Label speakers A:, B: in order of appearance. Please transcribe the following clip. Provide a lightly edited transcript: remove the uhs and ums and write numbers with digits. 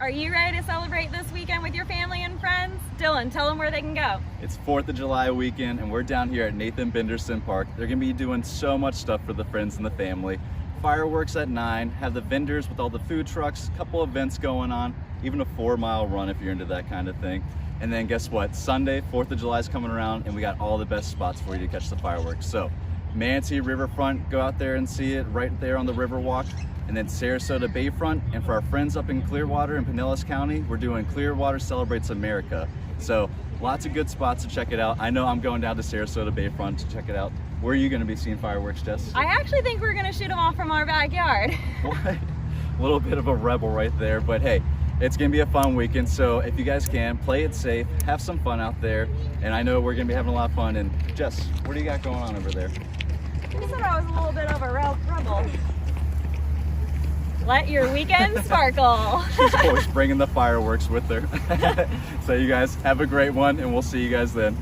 A: Are you ready to celebrate this weekend with your family and friends? Dylan, tell them where they can go.
B: It's 4th of July weekend and we're down here at Nathan Benderson Park. They're gonna be doing so much stuff for the friends and the family. Fireworks at 9, have the vendors with all the food trucks, a couple events going on, even a 4-mile run if you're into that kind of thing. And then guess what? Sunday, 4th of July is coming around and we got all the best spots for you to catch the fireworks. So Manatee, Riverfront, go out there and see it right there on the Riverwalk. And then Sarasota, Bayfront. And for our friends up in Clearwater and Pinellas County, we're doing Clearwater Celebrates America. So lots of good spots to check it out. I know I'm going down to Sarasota Bayfront to check it out. Where are you going to be seeing fireworks, Jess?
A: I actually think we're going to shoot them off from our backyard.
B: What? A little bit of a rebel right there, but hey, it's going to be a fun weekend. So if you guys can, play it safe, have some fun out there. And I know we're going to be having a lot of fun. And Jess, what do you got going on over there?
A: You said I was a little bit of a rebel. Let your weekend sparkle.
B: She's always bringing the fireworks with her. So you guys have a great one and we'll see you guys then.